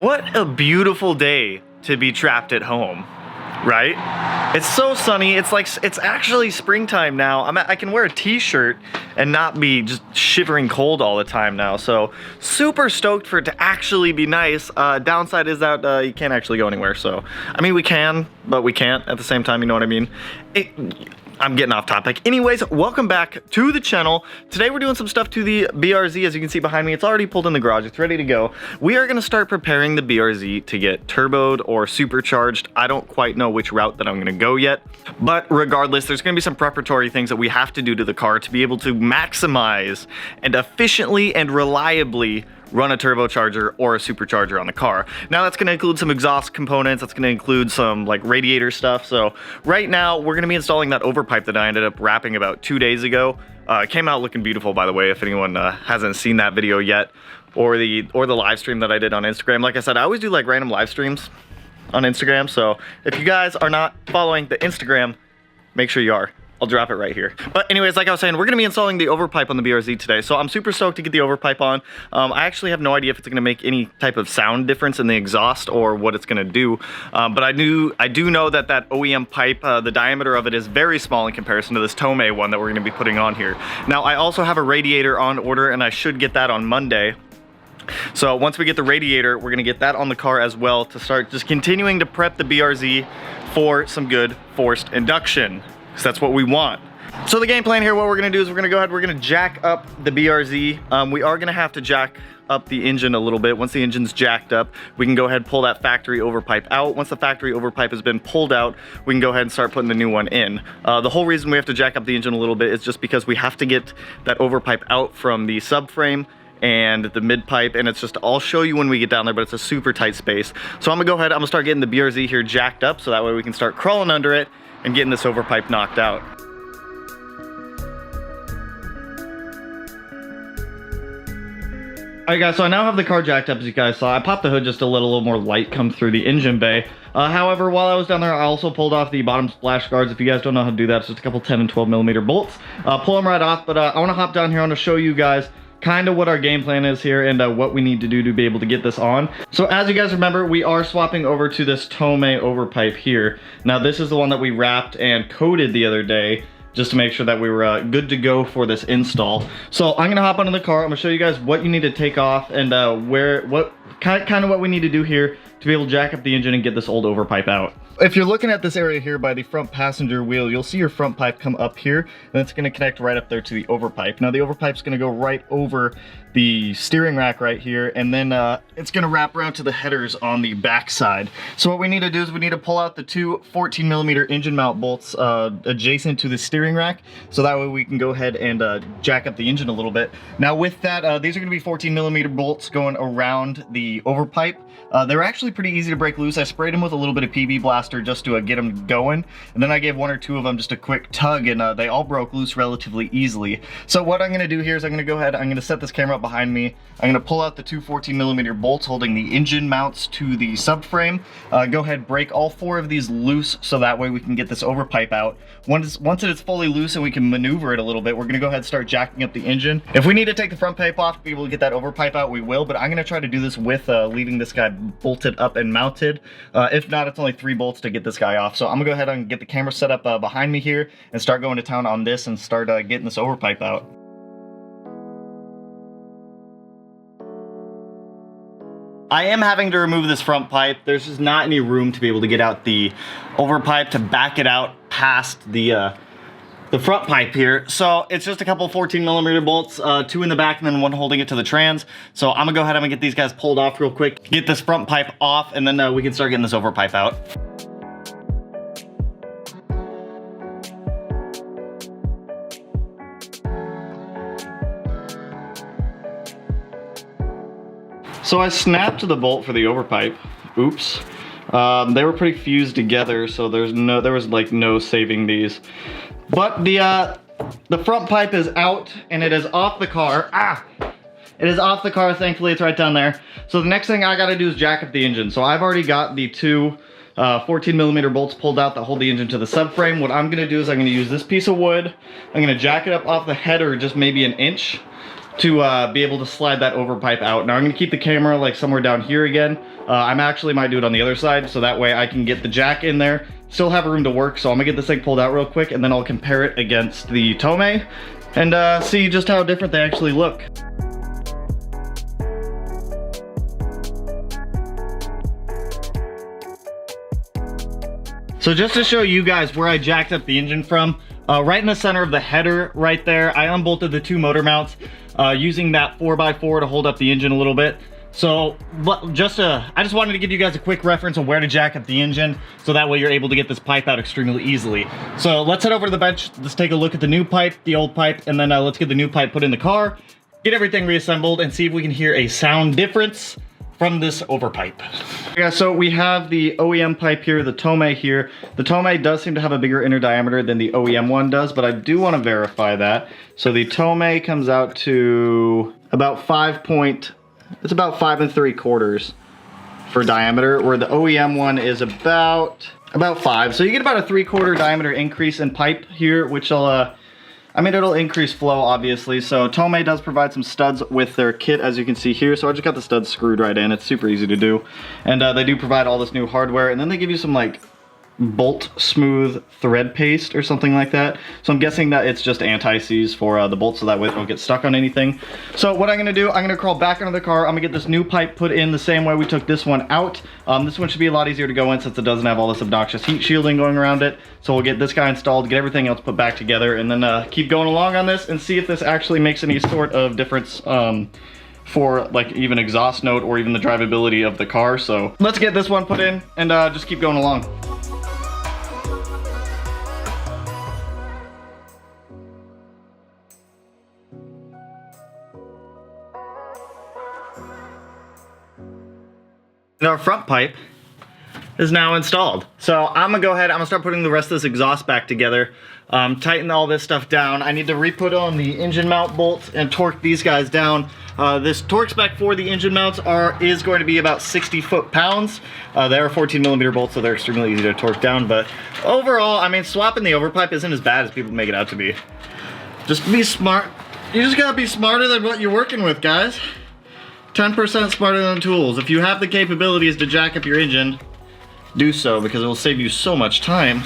What a beautiful day to be trapped at home, right? It's so sunny. It's like, it's actually springtime now. I can wear a t-shirt and not be just shivering cold all the time now. So super stoked for it to actually be nice. Downside is that you can't actually go anywhere. So, I mean, we can, but we can't at the same time, you know what I mean? I'm getting off topic. Anyways, welcome back to the channel. Today we're doing some stuff to the BRZ. As you can see behind me, it's already pulled in the garage. It's ready to go. We are gonna start preparing the BRZ to get turboed or supercharged. I don't quite know which route that I'm gonna go yet, but regardless, there's gonna be some preparatory things that we have to do to the car to be able to maximize and efficiently and reliably run a turbocharger or a supercharger on the car. Now that's gonna include some exhaust components, that's gonna include some like radiator stuff. So right now we're gonna be installing that overpipe that I ended up wrapping about 2 days ago. It came out looking beautiful, by the way, if anyone hasn't seen that video yet, or the live stream that I did on Instagram. Like I said, I always do like random live streams on Instagram, so if you guys are not following the Instagram, make sure you are. I'll drop it right here. But anyways, like I was saying, we're gonna be installing the overpipe on the BRZ today. So I'm super stoked to get the overpipe on. I actually have no idea if it's gonna make any type of sound difference in the exhaust or what it's gonna do. But I do know that that OEM pipe, the diameter of it is very small in comparison to this Tomei one that we're gonna be putting on here. Now, I also have a radiator on order and I should get that on Monday. So once we get the radiator, we're gonna get that on the car as well to start just continuing to prep the BRZ for some good forced induction. So that's what we want. So the game plan here, what we're gonna do is we're gonna jack up the BRZ. We are gonna have to jack up the engine a little bit. Once the engine's jacked up, we can go ahead and pull that factory overpipe out. Once the factory overpipe has been pulled out, we can go ahead and start putting the new one in. The whole reason we have to jack up the engine a little bit is just because we have to get that overpipe out from the subframe and the mid pipe, and it's just, I'll show you when we get down there, but it's a super tight space. So I'm gonna go ahead, I'm gonna start getting the BRZ here jacked up so that way we can start crawling under it and getting this overpipe knocked out. Alright guys, so I now have the car jacked up, as you guys saw. I popped the hood just to let a little more light come through the engine bay. However, while I was down there, I also pulled off the bottom splash guards. If you guys don't know how to do that, it's just a couple 10 and 12 millimeter bolts. Pull them right off, but I want to hop down here. I want to show you guys kind of what our game plan is here and what we need to do to be able to get this on. So as you guys remember, we are swapping over to this Tomei overpipe here. Now this is the one that we wrapped and coated the other day just to make sure that we were good to go for this install. So I'm gonna hop onto the car. I'm gonna show you guys what you need to take off and what we need to do here to be able to jack up the engine and get this old overpipe out. If you're looking at this area here by the front passenger wheel, you'll see your front pipe come up here, and it's gonna connect right up there to the overpipe. Now the overpipe's gonna go right over the steering rack right here, and then it's gonna wrap around to the headers on the back side. So what we need to do is we need to pull out the two 14 millimeter engine mount bolts adjacent to the steering rack, so that way we can go ahead and jack up the engine a little bit. Now with that, these are gonna be 14 millimeter bolts going around the overpipe. They're actually pretty easy to break loose. I sprayed them with a little bit of PB Blaster just to get them going, and then I gave one or two of them just a quick tug, and they all broke loose relatively easily. So what I'm gonna do here is I'm gonna go ahead, I'm gonna set this camera up behind me. I'm gonna pull out the two 14 millimeter bolts holding the engine mounts to the subframe. Go ahead, break all four of these loose so that way we can get this overpipe out. Once it is fully loose and we can maneuver it a little bit, we're gonna go ahead and start jacking up the engine. If we need to take the front pipe off to be able to get that overpipe out, we will, but I'm gonna try to do this with leaving this guy bolted up and mounted. If not, it's only 3 bolts to get this guy off. So I'm gonna go ahead and get the camera set up behind me here and start going to town on this and start getting this overpipe out. I am having to remove this front pipe. There's just not any room to be able to get out the overpipe to back it out past the front pipe here. So it's just a couple 14 millimeter bolts, 2 in the back and then 1 holding it to the trans. So I'm gonna go ahead and get these guys pulled off real quick, get this front pipe off, and then we can start getting this overpipe out. So I snapped the bolt for the overpipe. Oops. They were pretty fused together, so there was like no saving these. But the front pipe is out and it is off the car. It is off the car, thankfully it's right down there. So the next thing I gotta do is jack up the engine. So I've already got the two 14 millimeter bolts pulled out that hold the engine to the subframe. What I'm gonna do is I'm gonna use this piece of wood. I'm gonna jack it up off the header just maybe an inch. to be able to slide that overpipe out. Now I'm gonna keep the camera like somewhere down here again. I actually might do it on the other side, so that way I can get the jack in there, still have room to work. So I'm gonna get this thing pulled out real quick, and then I'll compare it against the Tomei and see just how different they actually look. So just to show you guys where I jacked up the engine from, right in the center of the header right there, I unbolted the 2 motor mounts using that 4x4 to hold up the engine a little bit. So I just wanted to give you guys a quick reference on where to jack up the engine, so that way you're able to get this pipe out extremely easily. So let's head over to the bench, let's take a look at the new pipe, the old pipe, and then let's get the new pipe put in the car, get everything reassembled, and see if we can hear a sound difference from this overpipe. Yeah, so we have the OEM pipe here, the Tomei here. The Tomei does seem to have a bigger inner diameter than the OEM one does, but I do want to verify that. So the Tomei comes out to about 5 3/4 for diameter, where the OEM one is about 5. So you get about a 3/4 diameter increase in pipe here, which will I mean, it'll increase flow, obviously. So Tomei does provide some studs with their kit, as you can see here. So I just got the studs screwed right in. It's super easy to do. And they do provide all this new hardware. And then they give you some like bolt smooth thread paste or something like that. So I'm guessing that it's just anti-seize for the bolts, so that way they don't get stuck on anything. So what I'm gonna do, I'm gonna crawl back under the car. I'm gonna get this new pipe put in the same way we took this one out. This one should be a lot easier to go in since it doesn't have all this obnoxious heat shielding going around it. So we'll get this guy installed, get everything else put back together, and then keep going along on this and see if this actually makes any sort of difference for like even exhaust note or even the drivability of the car. So let's get this one put in and just keep going along. Our front pipe is now installed. So I'm gonna go ahead, I'm gonna start putting the rest of this exhaust back together, tighten all this stuff down. I need to re-put on the engine mount bolts and torque these guys down. This torque spec for the engine mounts is going to be about 60 foot-pounds. They are 14mm bolts, so they're extremely easy to torque down, but overall, I mean, swapping the overpipe isn't as bad as people make it out to be. Just be smart. You just gotta be smarter than what you're working with, guys. 10% smarter than tools. If you have the capabilities to jack up your engine, do so, because it will save you so much time.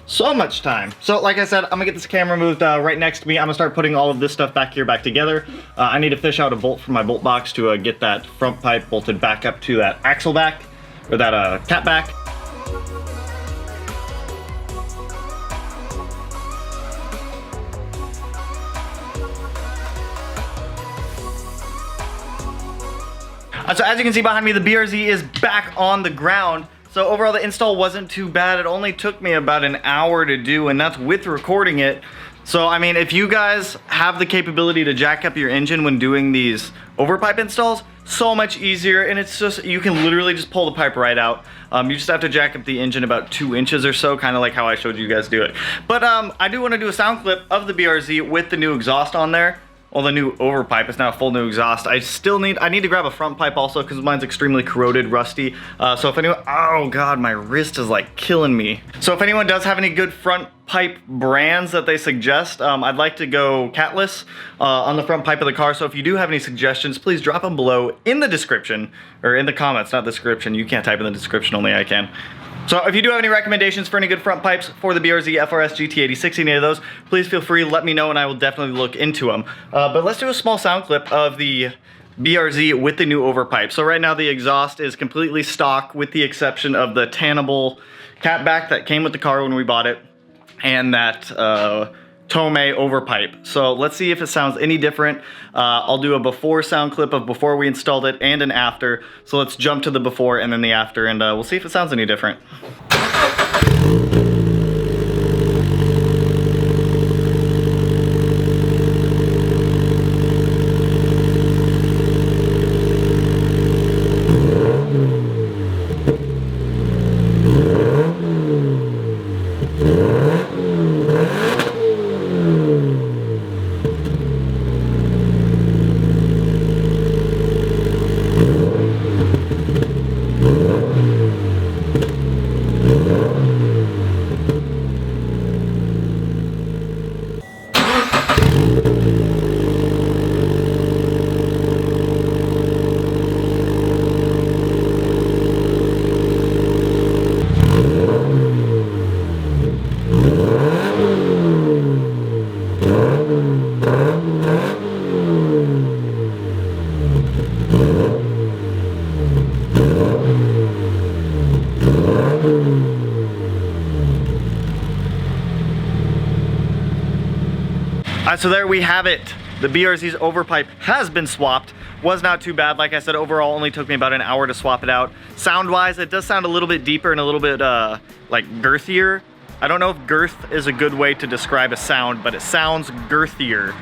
So much time. So like I said, I'm gonna get this camera moved right next to me. I'm gonna start putting all of this stuff back here back together. I need to fish out a bolt from my bolt box to get that front pipe bolted back up to that axle back, or that catback. So as you can see behind me, the BRZ is back on the ground. So overall, the install wasn't too bad. It only took me about an hour to do, and that's with recording it. So I mean, if you guys have the capability to jack up your engine when doing these overpipe installs, so much easier, and it's just, you can literally just pull the pipe right out. You just have to jack up the engine about 2 inches or so, kind of like how I showed you guys do it. But I do want to do a sound clip of the BRZ with the new exhaust on there. Well, the new overpipe is now a full new exhaust. I need to grab a front pipe also, because mine's extremely corroded, rusty. So if anyone, oh God, my wrist is like killing me. So if anyone does have any good front pipe brands that they suggest, I'd like to go catless on the front pipe of the car. So if you do have any suggestions, please drop them below in the description, or in the comments, not the description. You can't type in the description, only I can. So if you do have any recommendations for any good front pipes for the BRZ, FRS, GT80, any of those, please feel free, let me know, and I will definitely look into them. But let's do a small sound clip of the BRZ with the new overpipe. So right now the exhaust is completely stock, with the exception of the tannable catback that came with the car when we bought it, and that Tomei overpipe. So let's see if it sounds any different. I'll do a before sound clip of before we installed it and an after. So let's jump to the before and then the after, and we'll see if it sounds any different. So there we have it. The BRZ's overpipe has been swapped. Was not too bad. Like I said, overall only took me about an hour to swap it out. Sound-wise, it does sound a little bit deeper and a little bit like girthier. I don't know if girth is a good way to describe a sound, but it sounds girthier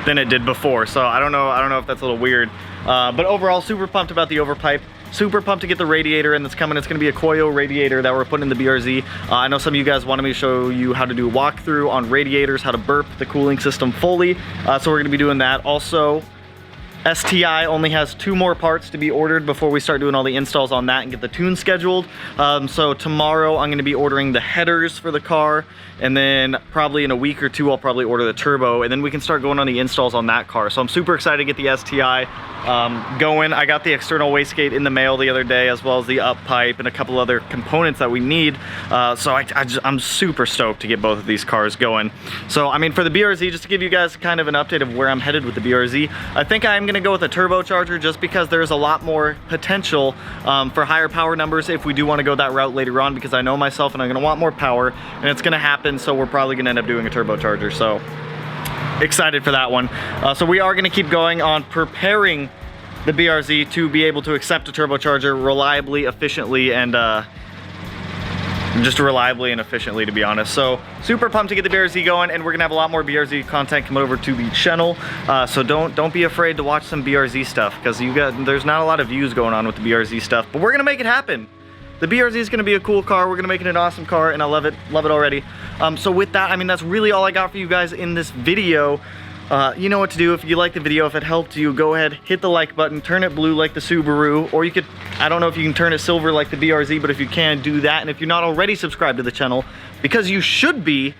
than it did before. So I don't know if that's a little weird. But overall, super pumped about the overpipe. Super pumped to get the radiator in that's coming. It's gonna be a Koyo radiator that we're putting in the BRZ. I know some of you guys wanted me to show you how to do a walkthrough on radiators, how to burp the cooling system fully. So we're gonna be doing that. Also, STI only has 2 more parts to be ordered before we start doing all the installs on that and get the tune scheduled. So tomorrow I'm gonna be ordering the headers for the car, and then probably in a week or 2 I'll probably order the turbo, and then we can start going on the installs on that car. So I'm super excited to get the STI going. I got the external wastegate in the mail the other day, as well as the up pipe and a couple other components that we need. So I'm super stoked to get both of these cars going. So I mean, for the BRZ, just to give you guys kind of an update of where I'm headed with the BRZ, I think I'm gonna go with a turbocharger just because there's a lot more potential for higher power numbers if we do want to go that route later on, because I know myself and I'm gonna want more power, and it's gonna happen. So we're probably gonna end up doing a turbocharger. So excited for that one. So we are gonna keep going on preparing the BRZ to be able to accept a turbocharger reliably, efficiently, and just reliably and efficiently, to be honest. So super pumped to get the BRZ going, and we're gonna have a lot more BRZ content come over to the channel. So don't be afraid to watch some BRZ stuff, because there's not a lot of views going on with the BRZ stuff, but we're gonna make it happen. The BRZ is gonna be a cool car. We're gonna make it an awesome car, and I love it already. So with that, I mean, that's really all I got for you guys in this video. You know what to do. If you like the video, if it helped you, go ahead, hit the like button, turn it blue like the Subaru, or you could, I don't know if you can turn it silver like the BRZ, but if you can, do that. And if you're not already subscribed to the channel, because you should be,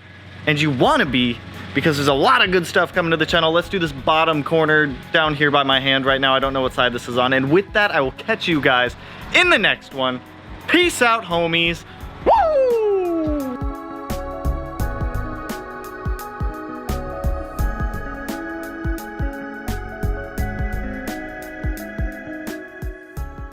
and you wanna be, because there's a lot of good stuff coming to the channel. Let's do this bottom corner down here by my hand right now. I don't know what side this is on. And with that, I will catch you guys in the next one. Peace out, homies.